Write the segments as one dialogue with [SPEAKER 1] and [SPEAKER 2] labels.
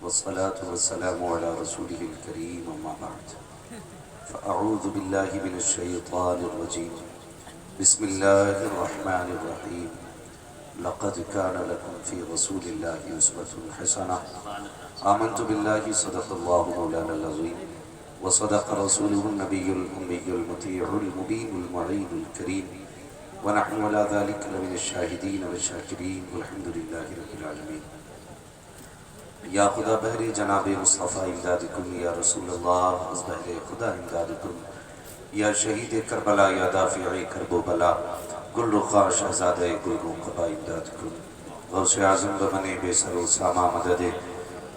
[SPEAKER 1] والصلاة والسلام على رسوله الكريم أما بعد فأعوذ بالله من الشيطان الرجيم بسم الله الرحمن الرحيم لقد كان لكم في رسول الله أسوة حسنة آمنت بالله صدق الله مولانا العظيم وصدق رسوله النبي الأمي المطيع المبين المعين الكريم ونحن على ذلك لمن الشاهدين والشاكرين والحمد لله رب العالمين یا خدا بہر جناب مصطفیٰ امدادکم یا رسول اللہ از بہر خدا امدادکم یا شہید کربلا یا دافع کرب و بلا گل رخا شہزادہ گل رخبہ امدادکم غوث اعظم بمن بے سر و ساما مدد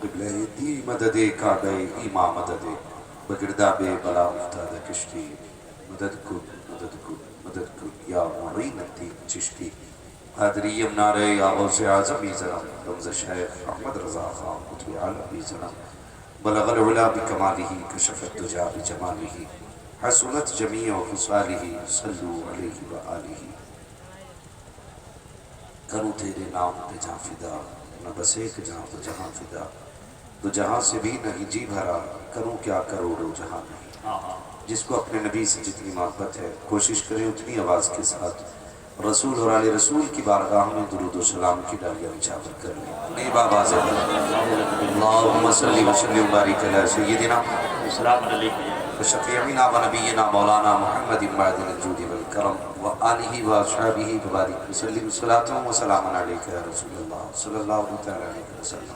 [SPEAKER 1] قبلہ دی مدد کعبہ ایما مدد بگردہ بے بلا افتاد کشتی مدد کو مدد کو مدد کو یا معین الدین چشتی قادریم نعرہ یا غوث اعظم زرم رمز شیخ احمد رضا خان قطب عالم زرم بلغ العلا بکمالہ کشف الدجا بجمالہ حسنت جمیع خصالہ صلو علیہ وآلہ کروں تیرے نام پہ جہاں فدا نہ بس ایک جہاں تو جہاں فدا تو جہاں سے بھی نہیں جی بھرا کروں کیا کروڑو جہاں نہیں جس کو اپنے نبی سے جتنی محبت ہے کوشش کریں اتنی آواز کے ساتھ رسول اور آل رسول کی بارگاہ میں درود و سلام کی ڈالیاں نچھاور کر لیں نیب آواز ہے اللہم صلی وسلم بارک علی سیدنا وشفیعنا و نبینا مولانا محمد معدن الجود والکرم و آلہ و اصحابہ وبارک وسلم صلاۃ و سلام علیکہ یا رسول اللہ صلی اللہ علیہ وسلم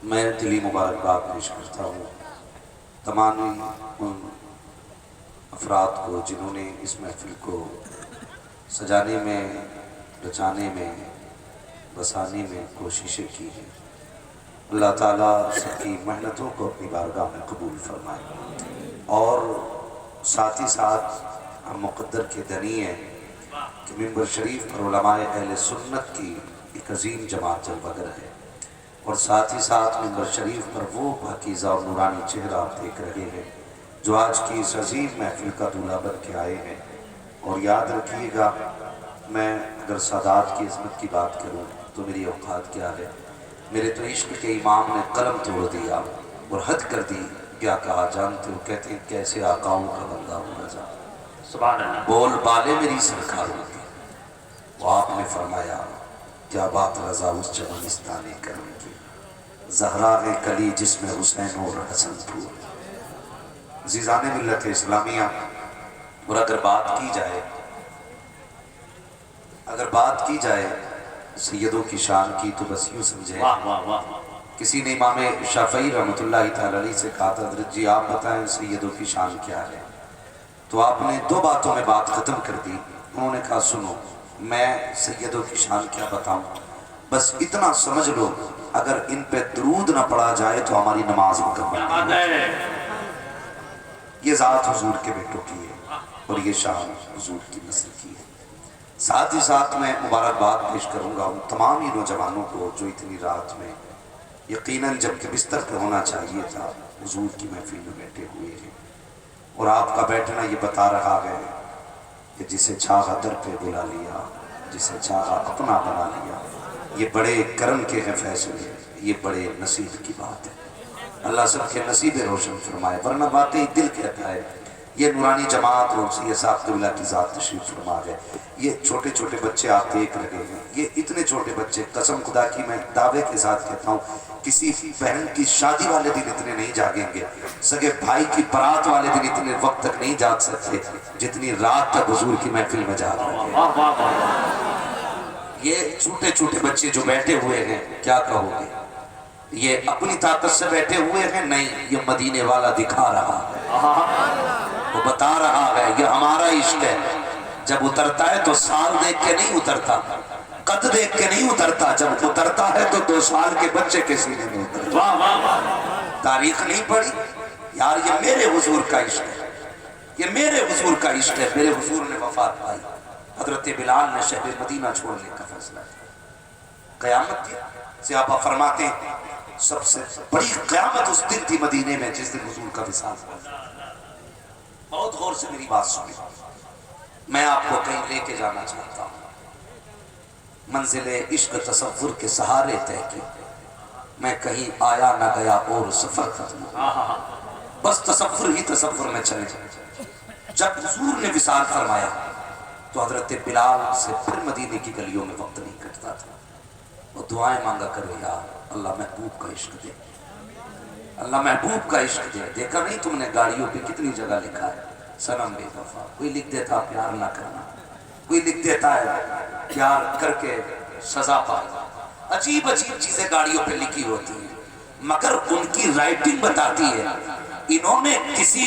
[SPEAKER 1] میں دلی مبارکباد پیش کرتا ہوں تمام ان افراد کو جنہوں نے اس محفل کو سجانے میں رچانے میں بسانے میں کوششیں کی ہیں اللہ تعالیٰ سب کی محنتوں کو اپنی بارگاہ میں قبول فرمائے اور ساتھ ہی ساتھ ہم مقدر کے دنی ہیں کہ منبر شریف پر علماء اہل سنت کی ایک عظیم جماعت جلوگر ہے اور ساتھ ہی ساتھ منبر شریف پر وہ پاکیزہ اور نورانی چہرہ آپ دیکھ رہے ہیں جو آج کی اس عظیم محفل کا دولہ بن کے آئے ہیں اور یاد رکھیے گا میں اگر سادات کی عظمت کی بات کروں تو میری اوقات کیا ہے میرے تو عشق کے امام نے قلم توڑ دیا اور حد کر دی کیا کہا جانتے ہو کہتے ہیں کیسے آقاؤں کا بندہ ہونا جا سبحان اللہ بول بالے میری سرکاروں کی وہ آپ نے فرمایا کیا بات رضا اس جوانستان کرم کی زہرا کلی جس میں حسین اور حسن پھول عزیزان ملت اسلامیہ اور اگر بات کی جائے سیدوں کی شان کی تو بس یوں سمجھے کسی نے امام شافعی رحمۃ اللہ تعالی علیہ سے کہا تھا حضرت جی آپ بتائیں سیدوں کی شان کیا ہے تو آپ نے دو باتوں میں بات ختم کر دی انہوں نے کہا سنو میں سیدوں کی شان کیا بتاؤں بس اتنا سمجھ لو اگر ان پہ درود نہ پڑھا جائے تو ہماری نماز مکمل نہیں یہ ذات حضور کے بیٹوں کی ہے اور یہ شان حضور کی نسل کی ہے ساتھ ہی ساتھ میں مبارکباد پیش کروں گا ان تمام ہی نوجوانوں کو جو اتنی رات میں یقیناً جب کہ بستر پہ ہونا چاہیے تھا حضور کی محفل میں بیٹھے ہوئے ہیں اور آپ کا بیٹھنا یہ بتا رہا ہے کہ جسے چاہا در پہ بلا لیا جسے چاہا اپنا بنا لیا یہ بڑے کرم کے ہیں فیصلے یہ بڑے نصیب کی بات ہے اللہ سب کے نصیب روشن فرمائے ورنہ واقعی دل کہتا ہے یہ نورانی جماعت اور سید صاحب قبلہ کی ذات تشریف فرما ہے یہ چھوٹے چھوٹے بچے آپ دیکھ رہے ہیں یہ اتنے چھوٹے بچے قسم خدا کی میں دعوے کے ساتھ کہتا ہوں کسی بہن کی شادی والے دن اتنے نہیں جاگیں گے سگے بھائی کی برات والے دن اتنے وقت تک نہیں جاگ سکتے جتنی رات تک حضور کی محفل میں جاگ رہے ہیں یہ چھوٹے چھوٹے بچے جو بیٹھے ہوئے ہیں کیا کہو گے یہ اپنی طاقت سے بیٹھے ہوئے ہیں نہیں یہ مدینے والا دکھا رہا ہے وہ بتا رہا ہے یہ ہمارا عشق ہے جب اترتا ہے تو سال دیکھ کے نہیں اترتا قد دیکھ کے نہیں اترتا جب اترتا ہے تو 2 سال کے بچے کے سینے میں اترتا تاریخ نہیں پڑھی یار یہ میرے حضور کا عشق ہے یہ میرے حضور کا عشق ہے میرے حضور نے وفات پائی حضرت بلال نے شہر مدینہ چھوڑنے کا فیصلہ کیا قیامت کی صحابہ فرماتے ہیں سب سے بڑی قیامت اس دن تھی مدینے میں جس دن حضور کا وصال ہوا بہت غور سے میری بات سنیں میں آپ کو کہیں لے کے جانا چاہتا ہوں منزل عشق تصور کے سہارے طے کی میں کہیں آیا نہ گیا اور سفر ختم ہوا، بس تصور ہی تصور میں چلے۔ جب حضور نے وصال فرمایا تو حضرت بلال سے پھر مدینے کی گلیوں میں وقت نہیں کٹتا تھا، وہ دعائیں مانگا کرے، یا اللہ محبوب کا عشق دے، اللہ محبوب کا عشق دے۔ دیکھا نہیں تم نے گاڑیوں پہ کتنی جگہ لکھا ہے صنم بے وفا، کوئی لکھ دیتا پیار نہ کرنا، کوئی لکھ دیتا ہے پیار کر کے سزا پانا، عجیب عجیب چیزیں گاڑیوں پہ لکھی ہوتی ہیں، مگر ان کی رائٹنگ بتاتی ہے انہوں نے کسی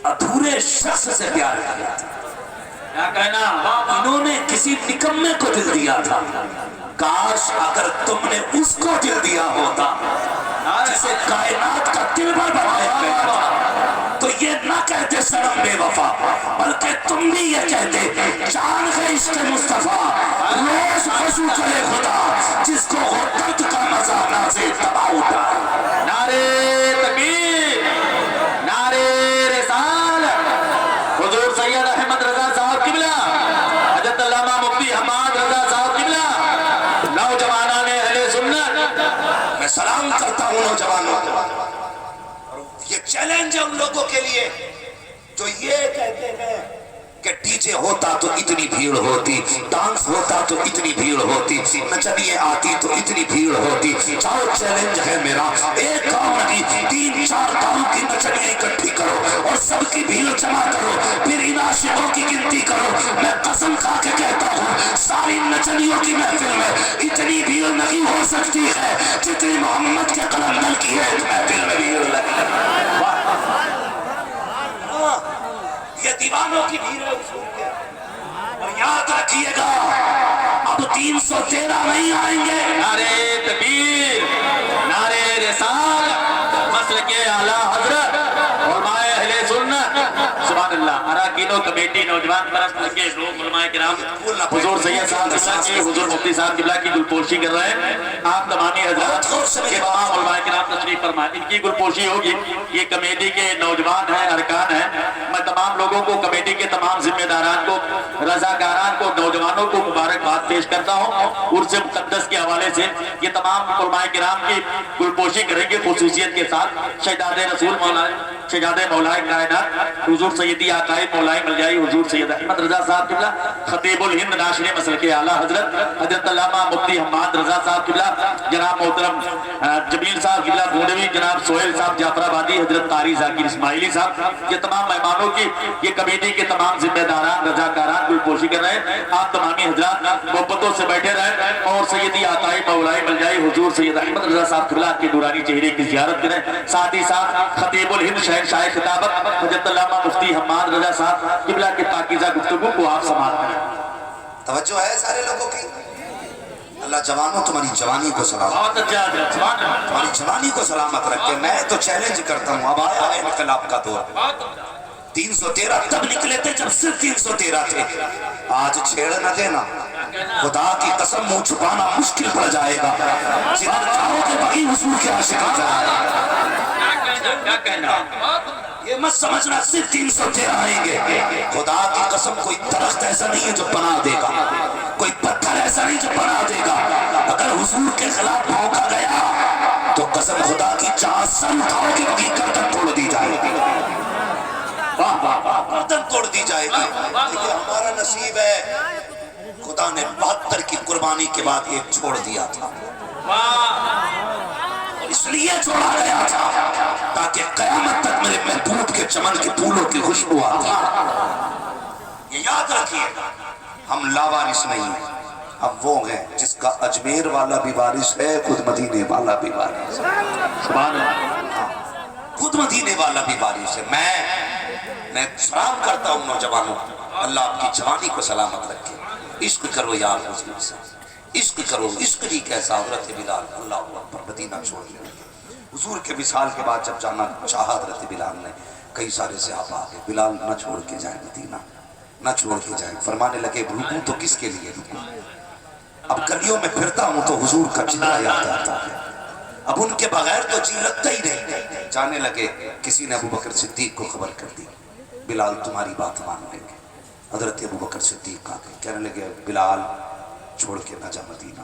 [SPEAKER 1] ادھورے شخص سے پیار کیا تھا، کیا کہنا، انہوں نے کسی نکمے کو دل دیا تھا، کاش اگر تم نے اس کو دل دیا ہوتا جسے کائنات کا دلبر بنایا گیا تھا، تو یہ نہ کہتے صنم بے وفا، بلکہ تم بھی یہ کہتے جان ہے عشق مصطفیٰ، روز خشوع کرے خدا جس کو وہ درد کا مزہ نازے تباہ اٹھائے۔
[SPEAKER 2] نعرے تکبیر، نعرے رسالت، حضور سید احمد رضا صاحب قبلہ، حضرت علامہ مفتی حماد رضا صاحب قبلہ، نوجوانان اہل سنت،
[SPEAKER 1] میں سلام کرتا ہوں نوجوانوں کو، اور یہ چیلنج ہے ان لوگوں کے لیے جو یہ کہتے ہیں کہ ڈی جے ہوتا تو اتنی بھیڑ ہوتی، ڈانس ہوتا تو اتنی بھیڑ ہوتی، نچنیے آتی تو اتنی بھیڑ ہوتی۔ چاہو چیلنج ہے میرا، ایک گاؤں نہیں 3-4 گاؤں کی نچنیاں اکٹھی کرو اور سب کی بھیڑ جمع کرو، پھر ان عاشقوں کی گنتی کرو، میں قسم کھا کے کہتا ہوں ساری نچنیوں کی محفل میں اتنی بھیڑ نہیں ہو سکتی ہے جتنی محمد کے قلندر کی ایک محفل میں بھیڑ لگی۔ یہ دیوانوں کی بھیڑ ہے حضور کے، اور یاد رکھیے گا اب 313 نہیں آئیں گے۔
[SPEAKER 2] نعرے تکبیر، نعرے رسالت، مسلک اعلیٰ حضرت، علماء اہل سنت، سبحان اللہ، اراکین و کمیٹی، نوجوان پرست کے لوگ، علماء کرام، حضور سید صاحب قبلہ کی، حضور مفتی صاحب قبلہ کی گلپوشی کر رہے ہیں۔ آپ تمامی حضرات کے تمام علماء کرام تشریف فرمائیں، ان کی گلپوشی ہوگی۔ یہ کمیٹی کے نوجوان ہیں، ارکان ہیں، میں تمام لوگوں کو، کمیٹی کے تمام ذمہ داران کو، رضاکاران کو، نوجوانوں کو مبارکباد پیش کرتا ہوں۔ عرس مقدس کے حوالے سے یہ تمام علماء کرام کی گلپوشی کریں گے خصوصیت کے ساتھ۔ شہزاد رسول مولانا، شہزاد مولا کائنات حضور سیدی آقائے مولا ملجائی حضور سید احمد رضا صاحب قبلہ، خطیب الہند ناشر مسلک اعلیٰ حضرت حضرت علامہ مفتی حماد رضا صاحب قبلہ، جناب محترم جمیل صاحب قبلہ گھوڑوی، جناب سہیل صاحب جعفر آبادی، حضرت طاری ذاکر اسماعیلی صاحب، یہ تمام مہمانوں کی، یہ کمیٹی کے تمام ذمہ داران، رضاکاران گلپوشی کر رہے ہیں۔ آپ تمامی حضرات محبتوں سے بیٹھے رہیں اور سیدی آقائے مولا ملجائی حضور سید احمد رضا صاحب قبلہ کے نورانی چہرے کی زیارت کریں۔ ساتھ ہی ساتھ خطیب الہند شہنشاہ خطابت حضرت علامہ مفتی حماد رضا صاحب قبلہ کے پاکیزہ گفتگو کو آپ سماعت کریں۔
[SPEAKER 1] توجہ ہے سارے لوگوں کی؟ اللہ جوانوں تمہاری جوانی کو سلامت،
[SPEAKER 2] بہت اچھا حضرت، سبحان اللہ،
[SPEAKER 1] تمہاری جوانی کو سلامت رکھے۔ میں تو چیلنج کرتا ہوں، اب آیا ہے انقلاب کا دور، 313 تب نکلے تھے جب صرف 313 تھے، آج چھیڑ نہ دینا، خدا کی قسم منہ چھپانا مشکل پڑ جائے گا، جدھر جاؤ کہ بقی حضور کے عاشق آ جائے گا۔
[SPEAKER 2] کیا کہنا،
[SPEAKER 1] یہ مت سمجھنا صرف 313 آئیں گے، خدا کی قسم کوئی درخت ایسا نہیں ہے جو پناہ دے گا، کوئی پتھر ایسا نہیں جو پناہ دے گا، اگر حضور کے خلاف بھونکا گیا تو قسم خدا کی جہاں سر اٹھاؤ گے وہی گردن توڑ دی جائے گی، گردن توڑ دی جائے گی۔ یہ ہمارا نصیب ہے، خدا نے 72 کی قربانی کے بعد ایک چھوڑ دیا تھا، اس لیے چھوڑا گیا تھا تاکہ قیامت تک میرے محبوب کے چمن کے پھولوں کی خوشبو آتی۔ یہ یاد رکھیے، ہم لاوارث نہیں ہیں، ہم وہ ہیں جس کا اجمیر والا بھی وارث ہے، خود مدینے والا بھی وارث ہے،
[SPEAKER 2] سبحان اللہ،
[SPEAKER 1] خود مدینے والا بھی وارث ہے۔ میں سلام کرتا ہوں نوجوانوں، اللہ آپ کی جوانی کو سلامت رکھے۔ عشق کرو یار حضور سے، عشق کرو، عشق ہی کیسا۔ حضرت بلال اللہ اکبر مدینہ چھوڑ لیا، حضور کے وصال کے بعد جب جانا چاہا حضرت بلال نے، کئی سارے صحابہ آگے، بلال نہ چھوڑ کے جائیں مدینہ، نہ چھوڑ کے جائیں۔ فرمانے لگے رکوں تو کس کے لیے رکوں، اب گلیوں میں پھرتا ہوں تو حضور کا چہرہ یاد آتا ہے، اب ان کے بغیر تو جی لگتا ہی نہیں۔ جانے لگے، کسی نے ابو بکر صدیق کو خبر کر دی، بلال تمہاری بات مان لیں گے۔ حضرت ابو بکر صدیق آ گئے، کہنے لگے بلال چھوڑ کے نہ جا مدینہ،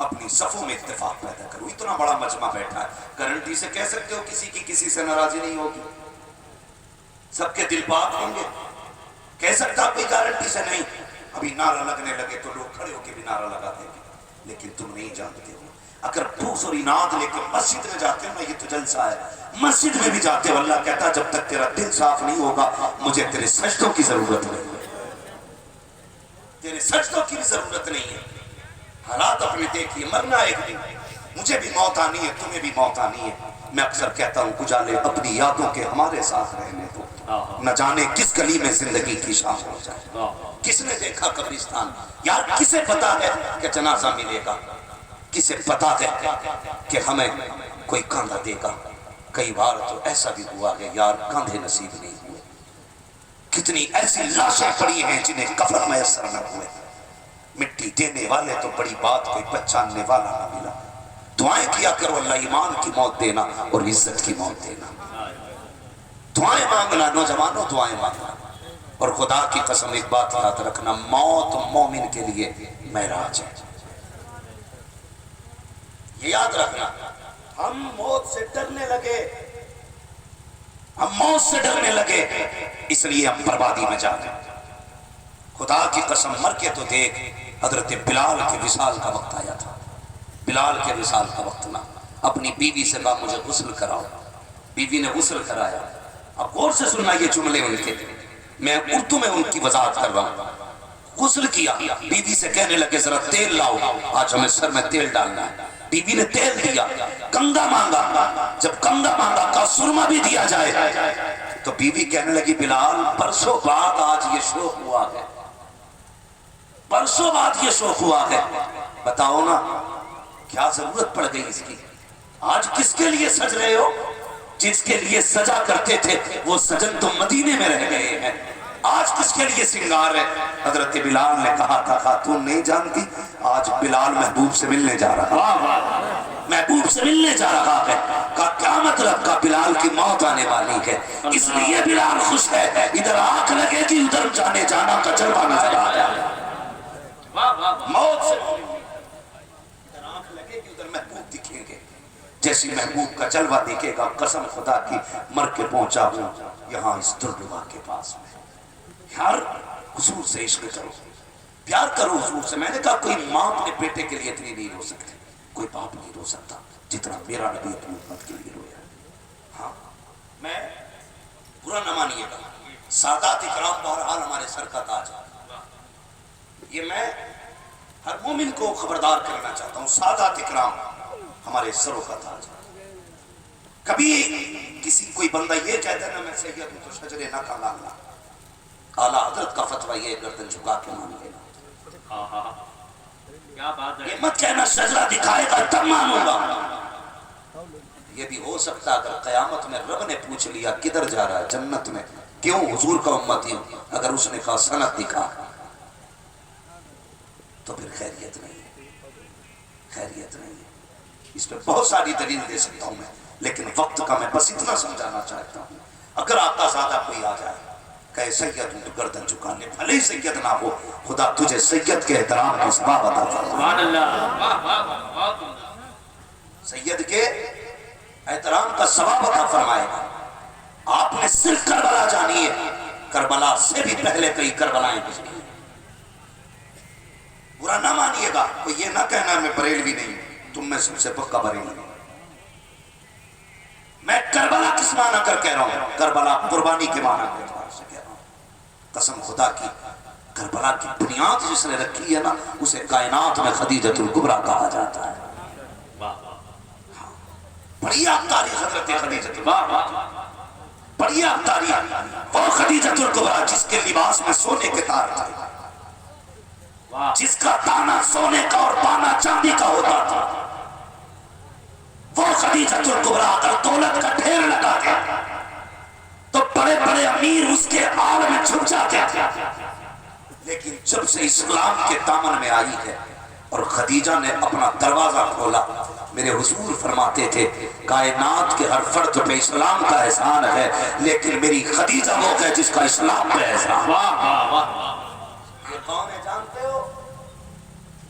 [SPEAKER 1] اپنی صفوں میں اتفاق پیدا کرو. اتنا بڑا مجمع بیٹھا ہے, گارنٹی سے کہہ سکتے ہو کسی کی کسی سے ناراضی نہیں ہوگی؟ سب کے دل پاک ہوں گے؟ کہہ سکتا کوئی گارنٹی سے نہیں؟ ابھی نعرہ لگنے لگے تو لوگ کھڑے ہو کے بھی نعرہ لگا دیں گے, لیکن تم نہیں جانتے ہو. اگر بغض اور اناد لے کے مسجد میں جاتے ہو نا, یہ تو جلسہ ہے, مسجد میں بھی جاتے ہو, اللہ کہتا ہے جب تک تیرا دل صاف نہیں ہوگا مجھے تیرے سجدوں کی ضرورت نہیں ہے, تیرے سجدوں کی بھی ضرورت نہیں ہے. حالات اپنے دیکھیے, مرنا ایک دن, مجھے بھی موت آنی ہے, تمہیں بھی موت آنی ہے. میں اکثر کہتا ہوں اجالے اپنی یادوں کے ہمارے ساتھ رہنے دو, نہ جانے کس گلی میں زندگی کی شام ہو جائے. کس نے دیکھا قبرستان؟ یار کسے پتا ہے کہ جنازہ ملے گا؟ کسے پتا ہے کہ ہمیں کوئی کاندھا دے گا؟ کئی بار تو ایسا بھی ہوا ہے یار کاندھے نصیب نہیں ہوئے. کتنی ایسی لاشیں پڑی ہیں جنہیں کفن میسر نہ ہوئے. مٹی دینے والے تو بڑی بات, کوئی پہچاننے والا نہ ملا. دعائیں کیا کرو اللہ ایمان کی موت دینا اور عزت کی موت دینا. دعائیں مانگنا نوجوانوں, دعائیں مانگنا. اور خدا کی قسم ایک بات یاد رکھنا, موت مومن کے لیے معراج ہے. یہ یاد رکھنا. ہم موت سے ڈرنے لگے, ہم موت سے ڈرنے لگے, اس لیے ہم بربادی میں جا رہے. خدا کی قسم مر کے تو دیکھ, حضرت بلال کے وصال کا وقت آیا تھا. بلال کے وصال کا وقت نہ, اپنی بیوی سے کہا مجھے غسل کراؤ. بیوی نے غسل کرایا. اب غور سے سننا یہ جملے ان کے, میں اردو میں ان کی وضاحت کر رہا ہوں. غسل کیا, بیوی سے کہنے لگے ذرا تیل لاؤ, آج ہمیں سر میں تیل ڈالنا ہے. بیوی نے تیل دیا. کنگا مانگا, جب کنگا مانگا کہا سرما بھی دیا جائے. تو بیوی کہنے لگی بلال برسوں بعد آج یہ شوق ہوا ہے, برسوں بعد یہ شوق ہوا ہے, بتاؤ نا کیا ضرورت پڑ گئی اس کی؟ آج کس کے لیے سج رہے ہو؟ جس کے لیے سجا کرتے تھے وہ سجن تو مدینے میں رہ گئے ہیں. آج کس کے لیے سنگار ہے؟ حضرت بلال نے کہا تھا خاتون نہیں جانتی, آج بلال محبوب سے ملنے جا رہا ہے, محبوب سے ملنے جا رہا ہے. کہا کیا مطلب؟ کا بلال کی موت آنے والی ہے اس لیے بلال خوش ہے. ادھر آنکھ لگے گی ادھر جانے جانا کا جلوہ نظر آیا. موت سے ادھر آنکھ لگے گی ادھر محبوب دکھیں گے. جیسی محبوب کا جلوہ دیکھے گا, قسم خدا کی مر کے پہنچا ہوں یہاں اس دردوا کے پاس میں. یار حضور سے عشق کرو, پیار کرو حضور سے. میں نے کہا کوئی ماں اپنے بیٹے کے لیے اتنی نہیں رو سکتی, کوئی باپ نہیں رو سکتا جتنا میرا نبی اپنی امت کے لیے رویا. ہاں میں برا نہ مانیے گا, سادات اکرام بہرحال ہمارے سر کا تاج ہے. یہ میں ہر مومن کو خبردار کرنا چاہتا ہوں, سادات اکرام ہمارے سروں کا تاج ہے. کبھی کسی کوئی بندہ یہ کہتا ہے نا میں سید ہوں تو شجرے نہ کا لانا, اعلیٰ حضرت کا فتویٰ یہ گردن جھکا کے مان لینا.
[SPEAKER 2] کیا بات ہے,
[SPEAKER 1] یہ مت کہنا شجرہ دکھائے گا تب مانوں گا. یہ بھی ہو سکتا اگر قیامت میں رب نے پوچھ لیا کدھر جا رہا ہے جنت میں, کیوں حضور کا امتی ہوں, اگر اس نے کہا سند دکھا تو پھر خیریت نہیں ہے, خیریت نہیں ہے. اس پہ بہت ساری دلیل دے سکتا ہوں میں, لیکن وقت کا میں بس اتنا سمجھانا چاہتا ہوں. اگر آقا زادہ کوئی آ جائے کہے سید ہوں تو گردن چکانے, بھلے ہی سید نہ ہو, خدا تجھے سید کے احترام کا سبب عطا فرمائے.
[SPEAKER 2] سبحان اللہ,
[SPEAKER 1] سید کے احترام کا ثواب عطا فرمائے گا. آپ نے صرف کربلا جانی ہے, کربلا سے بھی پہلے کئی کربلائیں گزری. برا نہ مانیے گا, کوئی یہ نہ کہنا میں بریلوی نہیں ہوں, تم میں سب سے پکا بریلوی ہوں. میں کربلا کس معنی کر کہہ رہا ہوں؟ کربلا قربانی کے معنی کے اعتبار سے کہہ رہا ہوں. قسم خدا کی, کربلا کی بنیاد جس نے رکھی ہے نا اسے کائنات میں خدیجۃ الکبریٰ کہا جاتا ہے. پڑھیے آپ تاریخ حضرت خدیجۃ الکبریٰ, پڑھیے آپ تاریخ. وہ خدیجۃ الکبریٰ جس کے لباس میں سونے کے تار تھے, جس کا دانا سونے کا اور پانا چاندی کا ہوتا تھا, وہ خدیجۃ الکبریٰ اگر دولت کا ڈھیر لگا دیا تو بڑے بڑے امیر اس کے آل میں چھپ جاتے تھے. لیکن جب سے اسلام کے دامن میں آئی ہے اور خدیجہ نے اپنا دروازہ کھولا, میرے حضور فرماتے تھے کائنات کے ہر فرد پہ اسلام کا احسان ہے, لیکن میری خدیجہ وہ ہے جس کا اسلام پہ احسان. یہ کون ہے جانتے ہو؟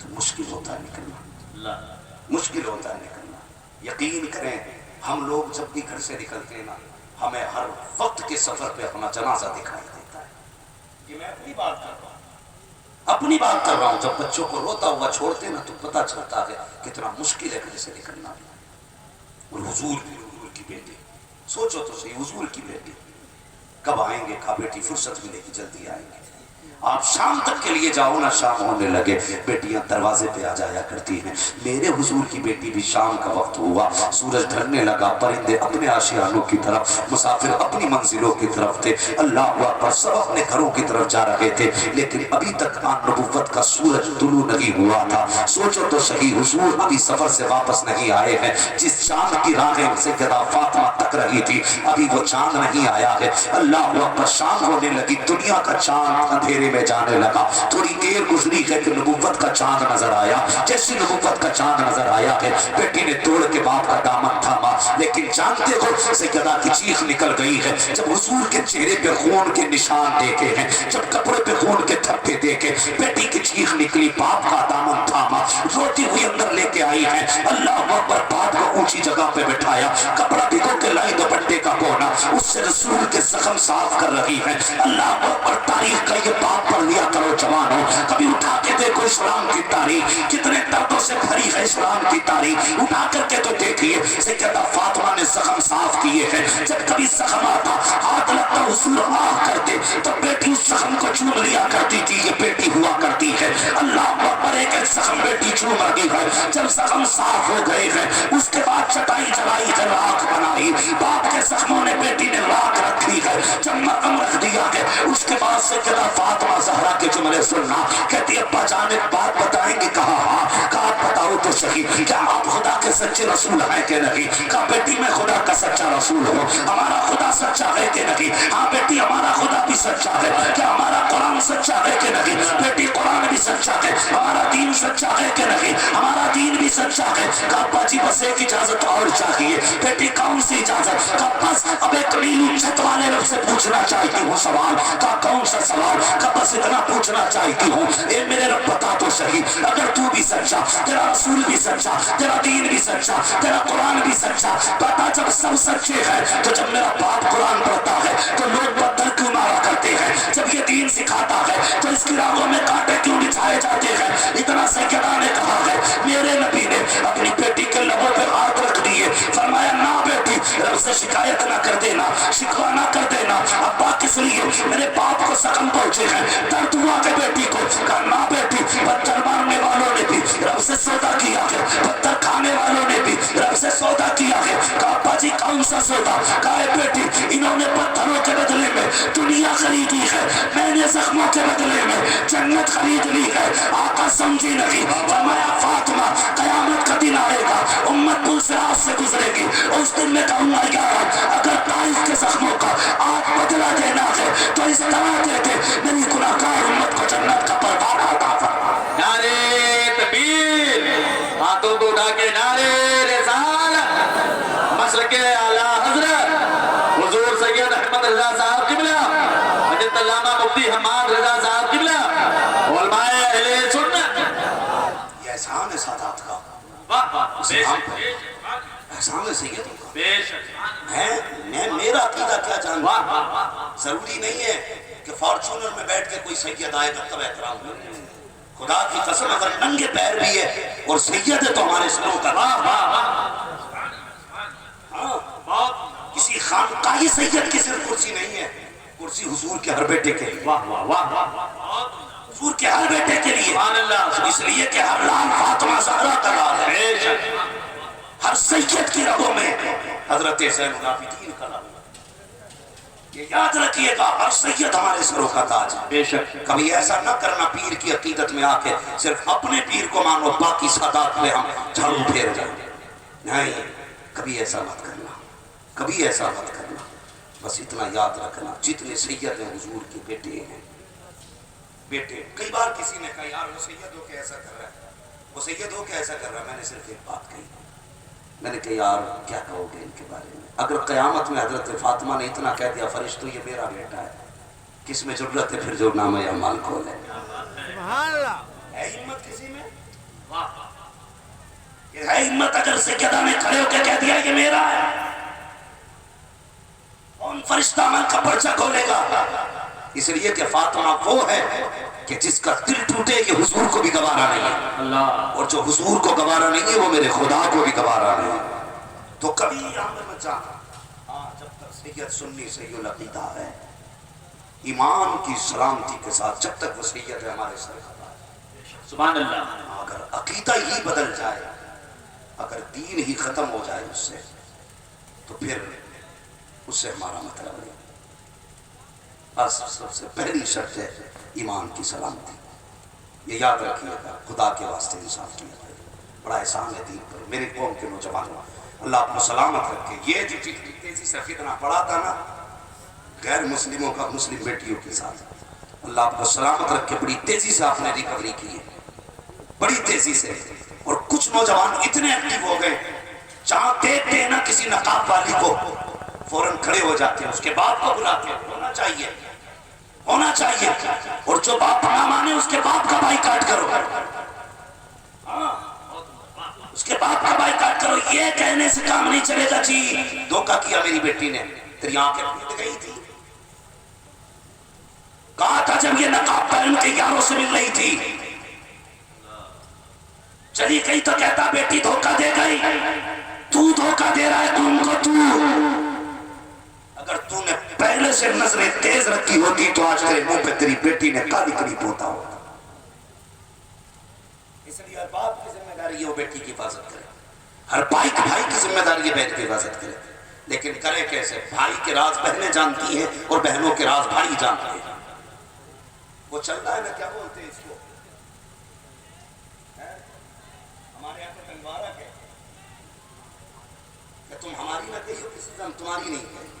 [SPEAKER 1] تو مشکل ہوتا ہے نکلنا،
[SPEAKER 2] اللہ
[SPEAKER 1] مشکل ہوتا ہے نکلنا۔ یقین کریں ہم لوگ جب بھی گھر سے نکلتے ہیں نا، ہمیں ہر وقت کے سفر پہ اپنا جنازہ دکھائی دیتا ہے۔ یہ میں اپنی بات کر رہا ہوں، اپنی بات کر رہا ہوں۔ جب بچوں کو روتا ہوا چھوڑتے نا تو پتہ چلتا ہے کتنا مشکل ہے گھر سے نکلنا۔ اور حضور کی بیٹی، سوچو تو صحیح، حضور کی بیٹی کب آئیں گے؟ کہا بیٹی فرصت ملے گی جلدی آئیں گے۔ آپ شام تک کے لیے جاؤ نا، شام ہونے لگے بیٹیاں دروازے پہ آ جایا کرتی ہیں۔ میرے حضور کی بیٹی بھی شام کا وقت ہوا، سورج ڈھلنے لگا، پرندے اپنے آشیانوں کی طرف، مسافر اپنی منزلوں کی طرف تھے، اللہ اکبر، سب اپنے گھروں کی طرف جا رہے تھے، لیکن ابھی تک نبوت کا سورج طلوع نہیں ہوا تھا۔ سوچو تو صحیح، حضور ابھی سفر سے واپس نہیں آئے ہیں، جس چاند کی راہیں سیدہ فاطمہ تک رہی تھی ابھی وہ چاند نہیں آیا ہے۔ اللہ اکبر، شام ہونے لگی، دنیا کا چاند اندھیرے میں جانے لگا۔ تھوڑی دیر گزری ہے کہ نبوت کا چاند نظر آیا۔ جیسی نبوت کا چاند نظر آیا ہے، بیٹی نے توڑ کے باپ کا دامن تھاما، لیکن جانتے ہو سیدہ کی چیخ نکل گئی ہے جب حضور کے چہرے پہ خون کے نشان دیکھے ہیں، جب کپڑے پہ خون کے تھپے دیکھے، بیٹی کی چیخ نکلی، باپ کا دامن تھاما، روتی ہوئی اندر لے کے آئی ہے۔ اللہ اکبر، باپ کو اونچی جگہ پہ بٹھایا، کپڑا بھگو کے لائی دوپٹے کا کونا، اس سے رسول کے زخم صاف کر رہی ہے۔ اللہ اکبر، تاریخ کا یہ بات پڑھ لیا کرو جوانوں، کبھی اٹھا کے دیکھو اسلام کی تاریخ، کتنے دردوں سے بھری ہے اسلام کی تاریخ، اٹھا کر کے تو دیکھیے سیدہ فاطمہ نے زخم صاف کیے ہیں۔ جب کبھی زخم آتا، ہاتھ لگتا، حضور آہ کرتے تو بیٹی اس زخم کو چوم لیا کرتی تھی، یہ بیٹی ہوا کرتی ہے۔ اللہ اکبر، ایک ایک زخم بیٹی چوم رہی ہے۔ جب زخم صاف ہو گئے ہیں، اس کے بعد چٹائی جلائی ہے، راکھ بنائی، باپ کے زخموں نے بیٹی نے راکھ رکھی ہے، جب مرہم رکھ دیا ہے، اس کے بعد سیدہ فاطمہ زہرا کے جملے سننا، کہتی ابا جان ایک بات بتائیں گے؟ کہا ہاں۔ کہا بتاؤ تو صحیح، کیا آپ خدا کے سچے رسول ہیں کہ نہیں؟ کہا بیٹی میں خدا کا سچا رسول ہوں۔ ہمارا خدا سچا ہے کہ نہیں؟ ہاں بیٹی ہمارا خدا بھی سچا ہے۔ کیا ہمارا قرآن سچا ہے کہ نہیں؟ بیٹی قرآن بھی سچا ہے۔ ہمارا دین سچا ہے کہ نہیں؟ ہمارا دین بھی سچا ہے۔ کہا ابا جی بس ایک اجازت اور چاہیے۔ بیٹی کون سی اجازت؟ کہا بس اب ایک نیلو چھت والے رب سے پوچھنا چاہتی ہوں سوال۔ کہا کون سا سوال؟ کہا بس اتنا پوچھنا چاہتی ہوں، اے میرے رب بتا تو صحیح، اگر تو بھی سچا، تیرا رسول بھی سچا، تیرا دین بھی سچا، تیرا قرآن بھی سچا، بتا جب سب سچے ہیں تو جب میرا باپ قرآن پڑھتا ہے تو لوگ پتھر کیوں مارا کرتے ہیں؟ جب یہ دین سکھاتا ہے تو اس کی راہوں میں کانٹے کیوں بچھائے جاتے ہیں؟ اتنا سیدہ نے کہا ہے، میرے نبی نے اپنی بیٹی کے لبوں پہ ہاتھ رکھ دیے، فرمایا نہ بیٹی، رب سے شکایت نہ کر دینا، شکوہ نہ کر دینا۔ ابا کس لیے؟ میرے باپ کو زخم پہنچے ہیں، درد ہوا کہ بیٹی کو۔ کہا نہ بیٹی، پتھر مارنے والوں نے بھی رب سے سودا کیا ہے، پتھر کھانے والوں نے بھی رب سے سودا کیا ہے۔ کہا ابا جی کون سا سودا؟ کہا بیٹی انہوں نے پتھروں کے بدلے میں دنیا خریدی ہے، میں نے زخموں کے بدلے میں جنت خرید لی ہے۔ آقا سمجھی نہیں، فرمایا فاطمہ قیامت کا دن آئے گا، امت پل صراط سے گزرے گی، اس دن میں کہوں گا یا رب اگر طائف کے زخموں کا آج بدلہ دینا ہے تو اس طرح دے دے، میری گناہگار امت کو جنت کا پروانہ عطا فرما۔
[SPEAKER 2] نعرے تکبیر، ہاتھوں کو اٹھا کے نعرے رسالت، مسلک اعلیٰ حضرت حضور سید احمد رضا صاحب قبلہ، حضرت علامہ مفتی حماد رضا صاحب قبلہ، علماء اہل سنت۔
[SPEAKER 1] یہ احسان ہے سادات کا،
[SPEAKER 2] واہ واہ، بے شک
[SPEAKER 1] احسان ہے سیدوں کا۔
[SPEAKER 2] بے شک،
[SPEAKER 1] میں میرا عقیدہ کیا جانتا
[SPEAKER 2] واہ واہ واہ،
[SPEAKER 1] ضروری نہیں ہے کہ فارچونر میں بیٹھ کے کوئی سید آئے گا تب احترام کریں۔ خدا کی قسم اگر ننگے پیر بھی ہے اور سید ہے تو ہمارے سروں کا،
[SPEAKER 2] واہ واہ واہ،
[SPEAKER 1] ہاں
[SPEAKER 2] بہت
[SPEAKER 1] کسی خانقاہی سید کی صرف کرسی نہیں ہے، کرسی حضور کے ہر بیٹے کے لیے،
[SPEAKER 2] واہ واہ واہ واہ،
[SPEAKER 1] حضور کے ہر بیٹے کے لیے،
[SPEAKER 2] سبحان اللہ،
[SPEAKER 1] اس لیے کہ ہر لال فاطمہ زہرا کا لال ہے،
[SPEAKER 2] بے شک،
[SPEAKER 1] ہر سید کی رگوں میں حضرت زین العابدین کا لال ہے۔ یہ یاد رکھیے گا، ہر سید ہمارے سروں کا تاج ہے۔
[SPEAKER 2] بے شک،
[SPEAKER 1] کبھی ایسا نہ کرنا پیر کی عقیدت میں آ کے صرف اپنے پیر کو مانو، باقی سادات پہ ہم جھاڑو پھیر جائیں، نہیں، کبھی ایسا مت کرنا، کبھی ایسا مت کرنا۔ بس اتنا یاد رکھنا، جتنے سید ہیں حضور کے بیٹے ہیں، بیٹے۔ کئی بار کسی نے کہا یار وہ سید ہو کے ایسا کر رہا ہے، وہ سید ہو کے ایسا کر رہا ہے، میں نے صرف ایک بات کہی، میں نے کہا یار کیا کہو گے ان کے بارے میں؟ اگر قیامت میں حضرت فاطمہ نے اتنا کہہ دیا فرشتو یہ میرا بیٹا ہے، کس میں ضرورت ہے پھر جو نام اعمال کھولے؟
[SPEAKER 3] سبحان اللہ،
[SPEAKER 1] ہے ہمت کسی میں؟ یہ ہے ہمت اگر سیدہ نے کھڑے ہو کے کہہ دیا یہ میرا ہے، کون فرشتہ عمل کا پرچہ کھولے گا؟ اس لیے کہ فاطمہ وہ ہے کہ جس کا دل ٹوٹے یہ حضور کو بھی گوارا نہیں ہے
[SPEAKER 2] اللہ،
[SPEAKER 1] اور جو حضور کو گوارا نہیں ہے وہ میرے خدا کو بھی گوارا نہیں ہے۔ تو کبھی یہاں پر مت جانا، جب تک سید سنی سید العقیدہ ہے، ایمان کی سلامتی کے ساتھ جب تک وہ سید ہے ہمارے سر کا تاج۔
[SPEAKER 2] سبحان اللہ۔
[SPEAKER 1] اگر عقیدہ ہی بدل جائے، اگر دین ہی ختم ہو جائے اس سے، تو پھر اس سے ہمارا مطلب نہیں۔ بس سب سے پہلی شرط ہے ایمان کی سلامتی، یہ یاد رکھیے گا، خدا کے واسطے انصاف کیا جائے، بڑا احسان ہے دین پر۔ میرے قوم کے نوجوانوں، اللہ آپ کو سلامت رکھے۔ یہ جو جتنی تیزی سے فتنہ پڑا تھا نا غیر مسلموں کا مسلم بیٹیوں کے ساتھ، اللہ آپ کو سلامت رکھے، بڑی تیزی سے آپ نے ریکوری کی ہے، بڑی تیزی سے۔ اور کچھ نوجوان اتنے ایکٹیو ہو گئے، جہاں دیکھتے ہیں نا کسی نقاب والی کو فوراً کھڑے ہو جاتے ہیں، اس کے باپ کو بلاتے ہیں۔ ہونا چاہیے، ہونا چاہیے۔ اور جو باپ نہ مانے اس کے باپ کا بائیکاٹ کرو، اس کے باپ کا بائیکاٹ کرو۔ یہ کہنے سے کام نہیں چلے گا جی دھوکہ کیا میری بیٹی نے، تیری آنکھیں پھٹ گئی تھی، کہا تھا جب یہ نقاب پہن کے یاروں سے مل رہی تھی، چلی گئی تو کہتا بیٹی دھوکہ دے گئی، تو دھوکہ دے رہا ہے تم کو۔ تو اگر تو نے پہلے سے نظریں تیز رکھی ہوتی تو آج تیرے منہ پہ تیری بیٹی نے کالی کلی پوتا ہوتا۔ اس لیے ہر باپ کی ذمہ داری ہے وہ بیٹی کی حفاظت کرے، ہر بھائی کی ذمہ داری ہے بہن کی حفاظت کرے، لیکن کرے کیسے؟ بھائی کے راز بہنیں جانتی ہیں اور بہنوں کے راز بھائی جانتے ہیں۔ وہ چل رہا ہے نا، کیا بولتے ہیں اس کو، ہمارے یہاں پہ تنوارہ ہے کہ تم ہماری نہ کریو کسی سے ہم تمہاری نہیں کریں،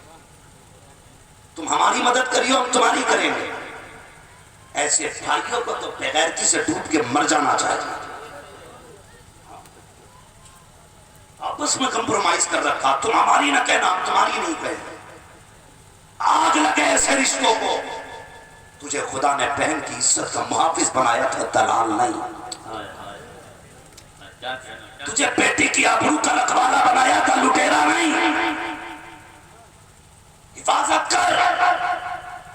[SPEAKER 1] تم ہماری مدد کریو ہم تمہاری کریں گے۔ ایسے بھائیوں کو تو بغیرتی سے ڈوب کے مر جانا چاہیے۔ آپس میں کمپرومائز کر رکھا، تم ہماری نہ کہنا ہم تمہاری نہیں کہیں، آگ لگے ایسے رشتوں کو۔ تجھے خدا نے بہن کی عزت کا محافظ بنایا تھا، دلال نہیں۔ تجھے بیٹی کی آبرو کا رکھوالا بنایا تھا، لٹیرا نہیں۔ حفاظت کر،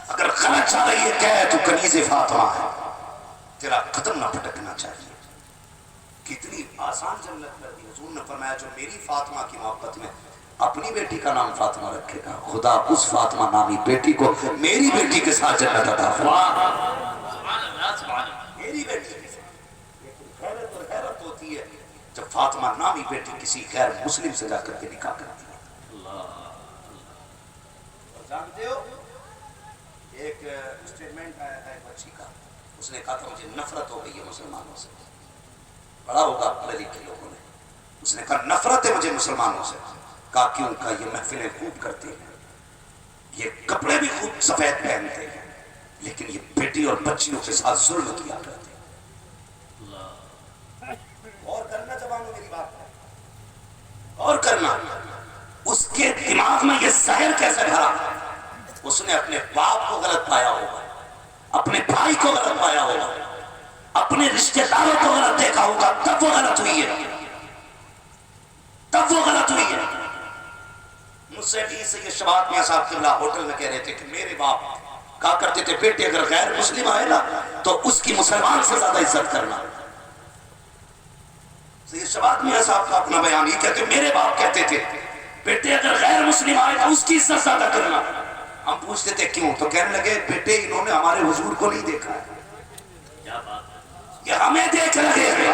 [SPEAKER 1] اگر غلط چاہ رہی ہے کہہ تو کنیز فاطمہ ہے، تیرا قدم نہ پھٹکنا چاہیے۔ کتنی آسان جنت کر دی حضور نے فرمایا جو میری فاطمہ کی محبت میں اپنی بیٹی کا نام فاطمہ رکھے گا، خدا اس فاطمہ نامی بیٹی کو میری بیٹی کے ساتھ جنت عطا فرمائے، میری بیٹی کے ساتھ۔ لیکن غیرت اور حیرت ہوتی ہے جب فاطمہ نامی بیٹی کسی غیر مسلم سے جا کر کے نکاح کرتی ہے۔ اور جانتے ہو ایک اسٹیٹمنٹ آیا تھا ایک بچی کا، اس نے کہا تھا مجھے نفرت ہو گئی ہے مسلمانوں سے، بڑا ہوگا پڑھے لکھے لوگوں نے، اس نے کہا نفرت ہے مجھے مسلمانوں سے۔ کہا کیوں؟ کہا یہ محفلیں خوب کرتے ہیں، یہ کپڑے بھی خوب سفید پہنتے ہیں، لیکن یہ بیٹی اور بچیوں کے ساتھ ظلم کیا کرتے ہیں۔ اور کرنا جوانوں میری بات ہے، اور کرنا۔ اس کے دماغ میں یہ زہر کیسے بھرا؟ اس نے اپنے باپ کو غلط پایا ہوگا، اپنے بھائی کو غلط پایا ہوگا، اپنے رشتہ داروں کو غلط دیکھا ہوگا، تب وہ غلط ہوئی ہے، تب وہ غلط ہوئی ہے۔ مجھ سے بھی سید شباب میاں صاحب قبلہ ہوٹل میں کہہ رہے تھے کہ میرے باپ کہا کرتے تھے بیٹے اگر غیر مسلم آئے نا تو اس کی مسلمان سے زیادہ عزت کرنا۔ سید شباب میاں صاحب کا اپنا بیان ہی کہتے میرے باپ کہتے تھے بیٹے اگر غیر مسلم آئے تو اس کی عزت زیادہ کرنا۔ ہم پوچھتے تھے کیوں؟ تو کہنے لگے بیٹے انہوں نے ہمارے حضور کو نہیں دیکھا ہے، یہ ہمیں دیکھ رہے ہیں،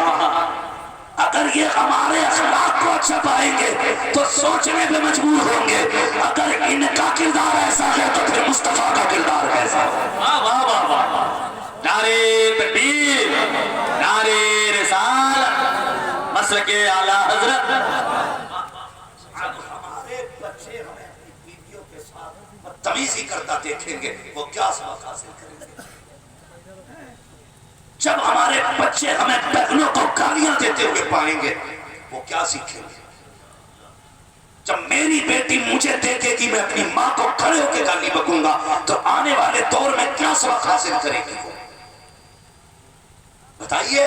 [SPEAKER 1] اگر یہ ہمارے اخلاق کو اچھا پائیں گے تو سوچنے پہ مجبور ہوں گے، اگر ان کا کردار ایسا ہے تو پھر مصطفیٰ کا کردار ایسا ہے۔
[SPEAKER 2] واہ واہ واہ واہ، نعرے تکبیر، نعرے رسالت، مسلک اعلیٰ حضرت۔
[SPEAKER 1] ہمارے بچے ہمیں اپنی بیویوں کے ساتھ بدتمیزی کرتا دیکھیں گے، وہ کیا سبق حاصل کریں گے؟ جب ہمارے بچے ہمیں بہنوں کو گالیاں دیتے ہوئے پائیں گے وہ کیا سیکھیں گے؟ جب میری بیٹی مجھے دیکھے گی میں اپنی ماں کو کھڑے ہو کے گالی بکوں گا تو آنے والے دور میں کیا سبق حاصل کرے گی وہ؟ بتائیے۔